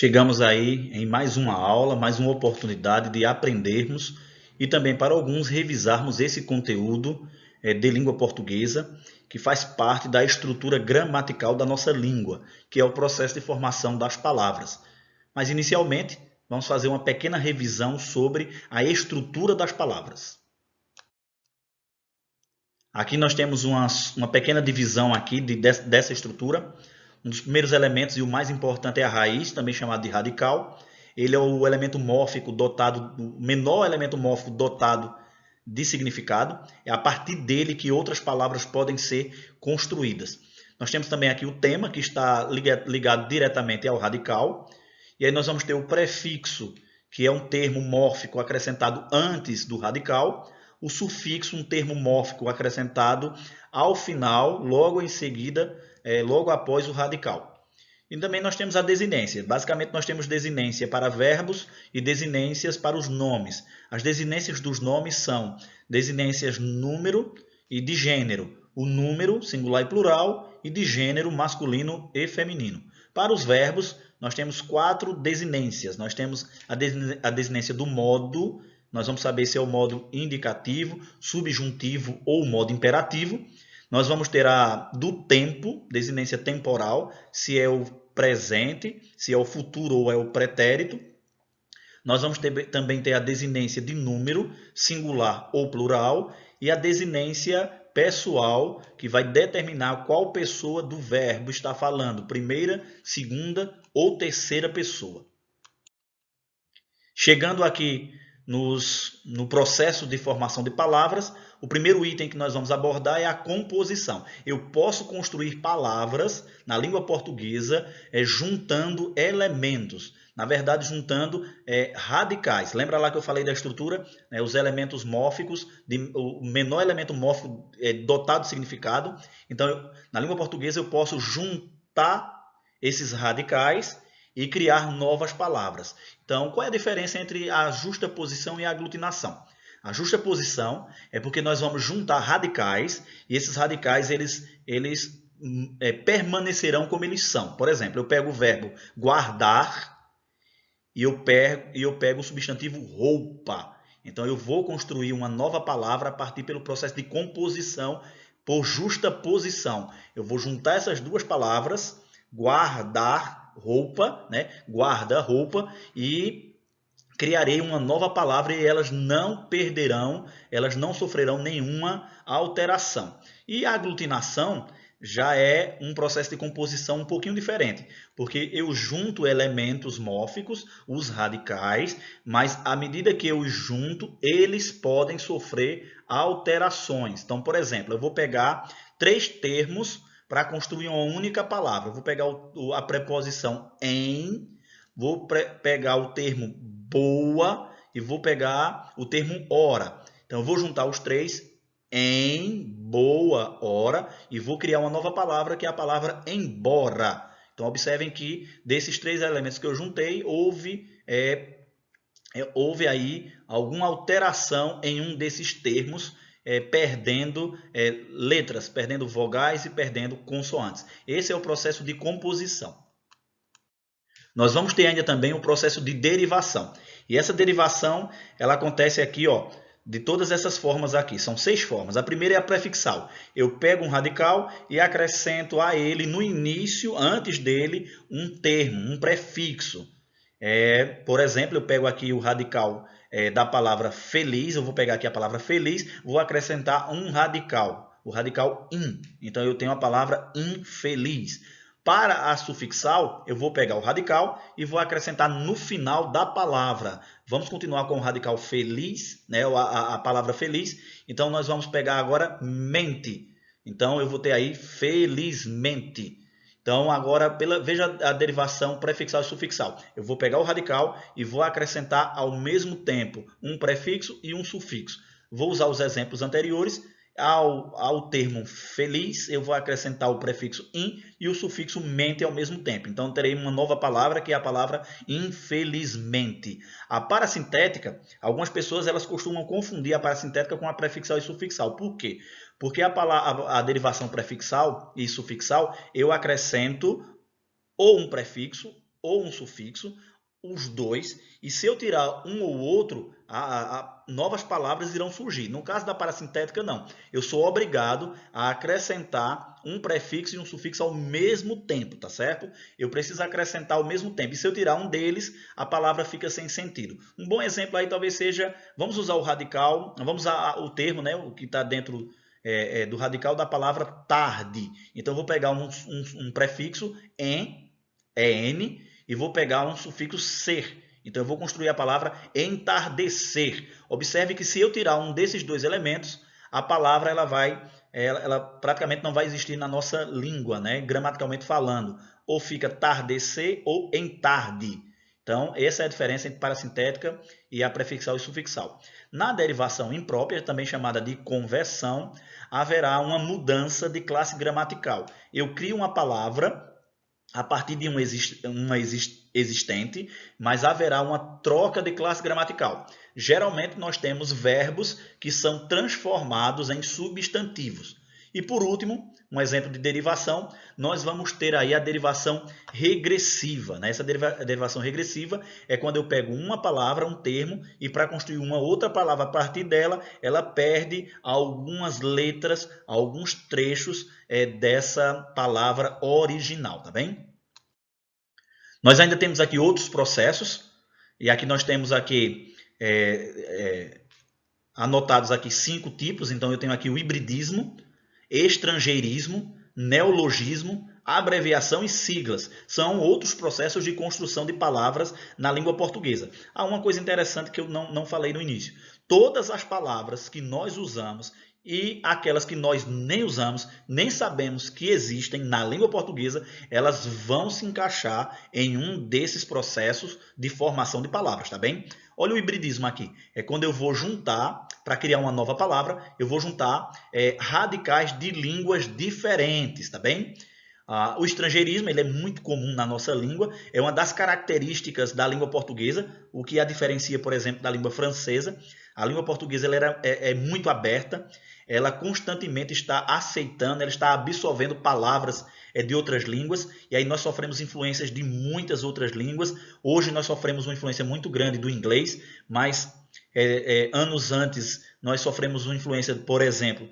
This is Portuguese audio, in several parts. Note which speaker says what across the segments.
Speaker 1: Chegamos aí em mais uma aula, mais uma oportunidade de aprendermos e também para alguns revisarmos esse conteúdo de língua portuguesa, que faz parte da estrutura gramatical da nossa língua, que é o processo de formação das palavras. Mas inicialmente, vamos fazer uma pequena revisão sobre a estrutura das palavras. Aqui nós temos uma pequena divisão aqui dessa estrutura. Um dos primeiros elementos e o mais importante é a raiz, também chamado de radical. Ele é o elemento mórfico dotado, o menor elemento mórfico dotado de significado. É a partir dele que outras palavras podem ser construídas. Nós temos também aqui o tema, que está ligado diretamente ao radical. E aí nós vamos ter o prefixo, que é um termo mórfico acrescentado antes do radical. O sufixo, um termo mórfico acrescentado ao final, logo em seguida, logo após o radical. E também nós temos a desinência. Basicamente, nós temos desinência para verbos e desinências para os nomes. As desinências dos nomes são desinências número e de gênero. O número, singular e plural, e de gênero, masculino e feminino. Para os verbos, nós temos 4 desinências. Nós temos a desinência do modo. Nós vamos saber se é o modo indicativo, subjuntivo ou modo imperativo. Nós vamos ter a do tempo, desinência temporal, se é o presente, se é o futuro ou é o pretérito. Nós vamos também ter a desinência de número, singular ou plural, e a desinência pessoal, que vai determinar qual pessoa do verbo está falando, primeira, segunda ou terceira pessoa. Chegando aqui no processo de formação de palavras, o primeiro item que nós vamos abordar é a composição. Eu posso construir palavras na língua portuguesa juntando elementos. Na verdade, juntando radicais. Lembra lá que eu falei da estrutura? Os elementos mórficos, o menor elemento mórfico dotado de significado. Então, na língua portuguesa, eu posso juntar esses radicais e criar novas palavras. Então, qual é a diferença entre a justaposição e a aglutinação? A justaposição é porque nós vamos juntar radicais e esses radicais eles permanecerão como eles são. Por exemplo, eu pego o verbo guardar e eu pego o substantivo roupa. Então, eu vou construir uma nova palavra a partir pelo processo de composição por justaposição. Eu vou juntar essas duas palavras, guardar roupa, guarda-roupa, e criarei uma nova palavra e elas não perderão, elas não sofrerão nenhuma alteração. E a aglutinação já é um processo de composição um pouquinho diferente, porque eu junto elementos mórficos, os radicais, mas à medida que eu junto, eles podem sofrer alterações. Então, por exemplo, eu vou pegar 3 termos para construir uma única palavra. Eu vou pegar a preposição em, vou pegar o termo boa e vou pegar o termo hora. Então, eu vou juntar os 3 em boa hora e vou criar uma nova palavra que é a palavra embora. Então, observem que desses 3 elementos que eu juntei, houve aí alguma alteração em um desses termos, perdendo letras, perdendo vogais e perdendo consoantes. Esse é o processo de composição. Nós vamos ter ainda também o processo de derivação. E essa derivação, ela acontece aqui, de todas essas formas aqui. São 6 formas. A primeira é a prefixal. Eu pego um radical e acrescento a ele, no início, antes dele, um termo, um prefixo. Por exemplo, eu pego aqui o radical da palavra feliz, eu vou pegar aqui a palavra feliz, vou acrescentar um radical, o radical in. Então, eu tenho a palavra infeliz. Para a sufixal, eu vou pegar o radical e vou acrescentar no final da palavra. Vamos continuar com o radical feliz, a palavra feliz. Então, nós vamos pegar agora mente. Então, eu vou ter aí felizmente. Então, agora, veja a derivação prefixal e sufixal. Eu vou pegar o radical e vou acrescentar ao mesmo tempo um prefixo e um sufixo. Vou usar os exemplos anteriores. Ao termo feliz, eu vou acrescentar o prefixo in e o sufixo mente ao mesmo tempo. Então, terei uma nova palavra, que é a palavra infelizmente. A parasintética, algumas pessoas elas costumam confundir a parasintética com a prefixal e sufixal. Por quê? Porque a derivação prefixal e sufixal, eu acrescento ou um prefixo ou um sufixo, os dois, e se eu tirar um ou outro, novas palavras irão surgir. No caso da parasintética, não. Eu sou obrigado a acrescentar um prefixo e um sufixo ao mesmo tempo, tá certo? Eu preciso acrescentar ao mesmo tempo. E se eu tirar um deles, a palavra fica sem sentido. Um bom exemplo aí talvez seja, vamos usar o radical, vamos usar o termo, né, o que está dentro do radical da palavra tarde. Então, eu vou pegar um prefixo em, en, e vou pegar um sufixo ser. Então, eu vou construir a palavra entardecer. Observe que se eu tirar um desses dois elementos, a palavra ela praticamente não vai existir na nossa língua, né? Gramaticalmente falando. Ou fica tardecer ou entarde. Então, essa é a diferença entre parasintética e a prefixal e sufixal. Na derivação imprópria, também chamada de conversão, haverá uma mudança de classe gramatical. Eu crio uma palavra a partir de uma existente, mas haverá uma troca de classe gramatical. Geralmente nós temos verbos que são transformados em substantivos. E por último, um exemplo de derivação, nós vamos ter aí a derivação regressiva. Né? Essa derivação regressiva é quando eu pego uma palavra, um termo, e para construir uma outra palavra a partir dela, ela perde algumas letras, alguns trechos dessa palavra original, tá bem? Nós ainda temos aqui outros processos, e aqui nós temos aqui anotados aqui 5 tipos. Então eu tenho aqui o hibridismo, estrangeirismo, neologismo, abreviação e siglas. São outros processos de construção de palavras na língua portuguesa. Há uma coisa interessante que eu não falei no início. Todas as palavras que nós usamos e aquelas que nós nem usamos, nem sabemos que existem na língua portuguesa, elas vão se encaixar em um desses processos de formação de palavras, tá bem? Olha o hibridismo aqui. É quando eu vou juntar, para criar uma nova palavra, eu vou juntar radicais de línguas diferentes, tá bem? O estrangeirismo ele é muito comum na nossa língua, é uma das características da língua portuguesa, o que a diferencia, por exemplo, da língua francesa. A língua portuguesa ela é muito aberta, ela constantemente está aceitando, ela está absorvendo palavras de outras línguas, e aí nós sofremos influências de muitas outras línguas. Hoje nós sofremos uma influência muito grande do inglês, mas anos antes nós sofremos uma influência, por exemplo,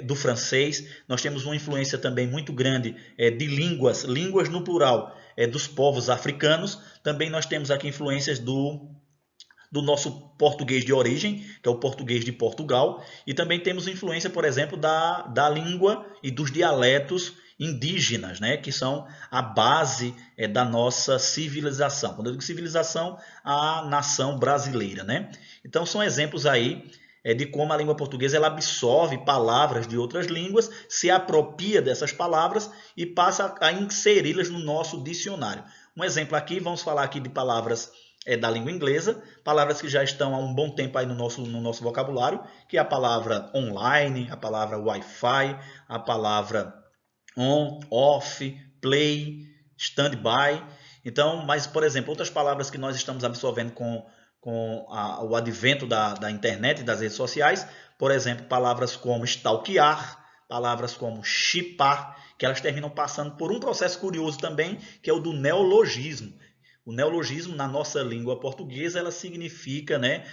Speaker 1: do francês. Nós temos uma influência também muito grande de línguas no plural, dos povos africanos. Também nós temos aqui influências do nosso português de origem, que é o português de Portugal, e também temos influência, por exemplo, da língua e dos dialetos indígenas, né, que são a base da nossa civilização. Quando eu digo civilização, a nação brasileira, né? Então são exemplos aí de como a língua portuguesa ela absorve palavras de outras línguas, se apropria dessas palavras e passa a inseri-las no nosso dicionário. Um exemplo aqui, vamos falar aqui de palavras da língua inglesa, palavras que já estão há um bom tempo aí no nosso vocabulário, que é a palavra online, a palavra Wi-Fi, a palavra on, off, play, standby. Então, mas, por exemplo, outras palavras que nós estamos absorvendo com o advento da internet e das redes sociais, por exemplo, palavras como stalkear, palavras como chipar, que elas terminam passando por um processo curioso também, que é o do neologismo. O neologismo na nossa língua portuguesa ela significa, né,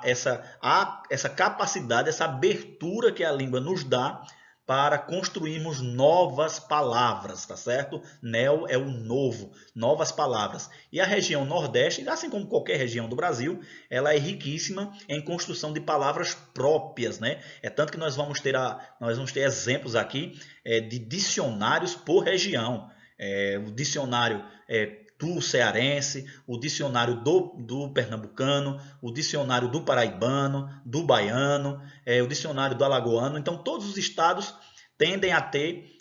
Speaker 1: essa capacidade, essa abertura que a língua nos dá para construirmos novas palavras, tá certo? Neo é o novo, novas palavras. E a região Nordeste, assim como qualquer região do Brasil, ela é riquíssima em construção de palavras próprias, né? É tanto que nós vamos ter exemplos aqui de dicionários por região. O dicionário do cearense, o dicionário do pernambucano, o dicionário do paraibano, do baiano, o dicionário do alagoano. Então, todos os estados tendem a ter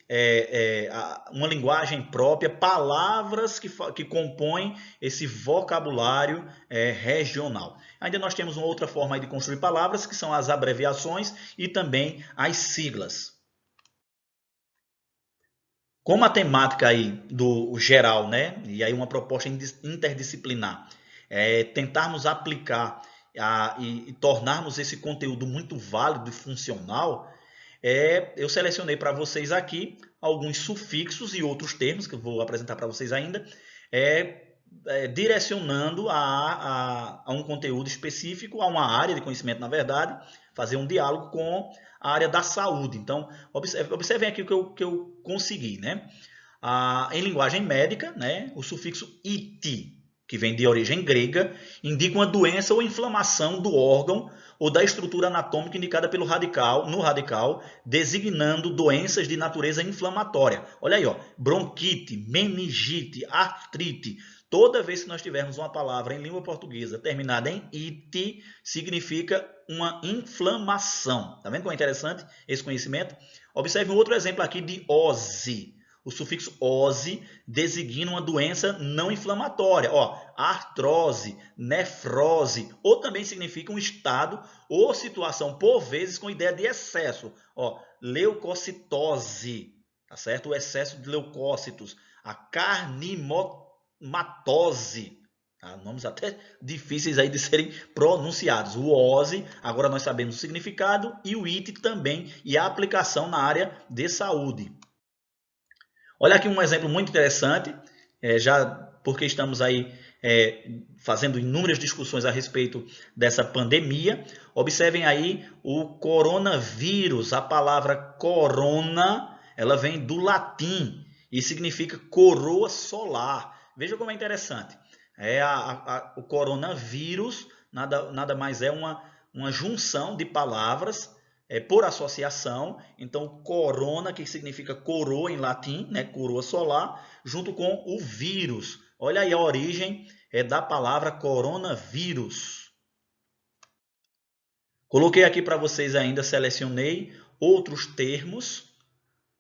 Speaker 1: uma linguagem própria, palavras que compõem esse vocabulário regional. Ainda nós temos uma outra forma de construir palavras, que são as abreviações e também as siglas. Como a temática aí do geral, né? E aí uma proposta interdisciplinar, tentarmos aplicar e tornarmos esse conteúdo muito válido e funcional, eu selecionei para vocês aqui alguns sufixos e outros termos que eu vou apresentar para vocês ainda, direcionando a um conteúdo específico, a uma área de conhecimento, na verdade, fazer um diálogo com a área da saúde. Então, observem aqui o que eu consegui, né? Em linguagem médica, né, o sufixo "iti", que vem de origem grega, indica uma doença ou inflamação do órgão ou da estrutura anatômica indicada no radical, designando doenças de natureza inflamatória. Olha aí, ó, bronquite, meningite, artrite. Toda vez que nós tivermos uma palavra em língua portuguesa terminada em "ite", significa uma inflamação. Tá vendo como é interessante esse conhecimento? Observe um outro exemplo aqui de ose. O sufixo "ose" designa uma doença não inflamatória. Ó, artrose, nefrose, ou também significa um estado ou situação, por vezes, com ideia de excesso. Ó, leucocitose, tá certo? O excesso de leucócitos. A carnimatose. Tá? Nomes até difíceis aí de serem pronunciados. O "ose", agora nós sabemos o significado, e o "ite" também, e a aplicação na área de saúde. Olha aqui um exemplo muito interessante, já porque estamos aí fazendo inúmeras discussões a respeito dessa pandemia. Observem aí o coronavírus. A palavra corona, ela vem do latim e significa coroa solar. Veja como é interessante. O coronavírus nada mais é uma junção de palavras por associação. Então, corona, que significa coroa em latim, né, coroa solar, junto com o vírus. Olha aí a origem da palavra coronavírus. Coloquei aqui para vocês ainda, selecionei outros termos,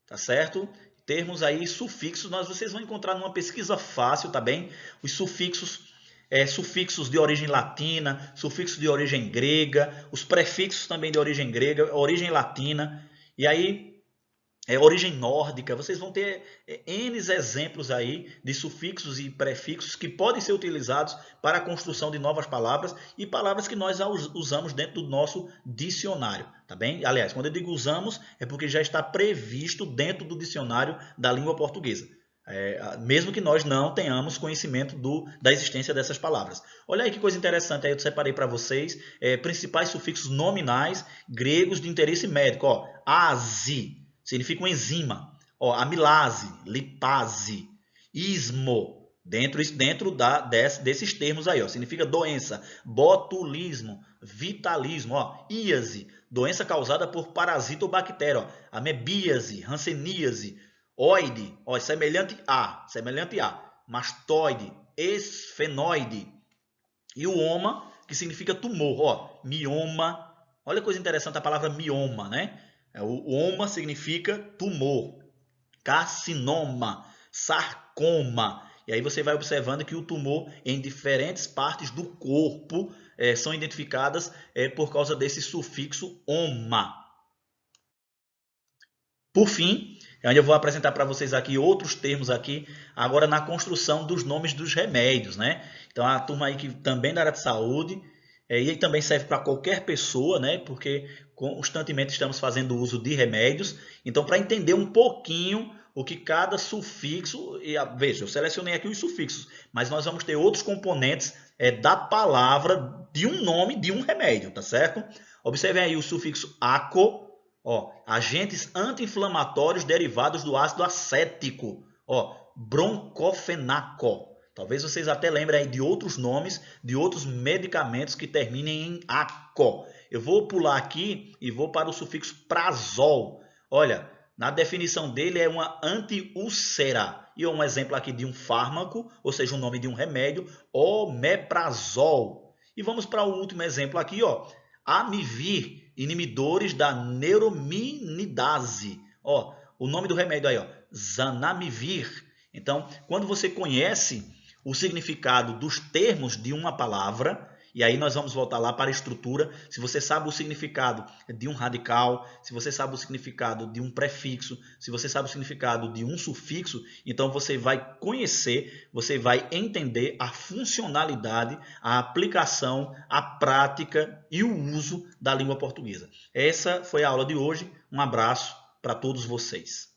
Speaker 1: tá certo? Termos aí, sufixos, vocês vão encontrar numa pesquisa fácil, tá bem? Os sufixos, sufixos de origem latina, sufixos de origem grega, os prefixos também de origem grega, origem latina, e aí origem nórdica. Vocês vão ter N exemplos aí de sufixos e prefixos que podem ser utilizados para a construção de novas palavras e palavras que nós usamos dentro do nosso dicionário, tá bem? Aliás, quando eu digo usamos, é porque já está previsto dentro do dicionário da língua portuguesa. Mesmo que nós não tenhamos conhecimento da existência dessas palavras. Olha aí que coisa interessante, aí eu separei para vocês principais sufixos nominais gregos de interesse médico. Ó, "asi" significa uma enzima. Ó, amilase, lipase, ismo, dentro desses termos aí, ó, significa doença. Botulismo, vitalismo, ó, íase, doença causada por parasita ou bactéria. Ó, amebíase, hanseníase, oide, ó, semelhante a, mastoide, esfenoide. E o oma, que significa tumor, ó, mioma. Olha que coisa interessante a palavra mioma, né? O oma significa tumor, carcinoma, sarcoma. E aí você vai observando que o tumor em diferentes partes do corpo são identificadas por causa desse sufixo oma. Por fim, eu vou apresentar para vocês aqui outros termos aqui, agora na construção dos nomes dos remédios, né? Então, a turma aí que também da área de saúde, e também serve para qualquer pessoa, né? Porque constantemente estamos fazendo uso de remédios. Então, para entender um pouquinho o que cada sufixo, veja, eu selecionei aqui os sufixos, mas nós vamos ter outros componentes da palavra de um nome de um remédio, tá certo? Observem aí o sufixo "aco", ó, agentes anti-inflamatórios derivados do ácido acético, ó, broncofenaco. Talvez vocês até lembrem aí de outros nomes, de outros medicamentos que terminem em "aco". Eu vou pular aqui e vou para o sufixo "prazol". Olha, na definição dele é uma antiúlcera. E um exemplo aqui de um fármaco, ou seja, o nome de um remédio, omeprazol. E vamos para o último exemplo aqui, ó, Amivir, inibidores da neuraminidase. Ó, o nome do remédio aí, ó, Zanamivir. Então, quando você conhece o significado dos termos de uma palavra, e aí nós vamos voltar lá para a estrutura, se você sabe o significado de um radical, se você sabe o significado de um prefixo, se você sabe o significado de um sufixo, então você vai conhecer, você vai entender a funcionalidade, a aplicação, a prática e o uso da língua portuguesa. Essa foi a aula de hoje. Um abraço para todos vocês.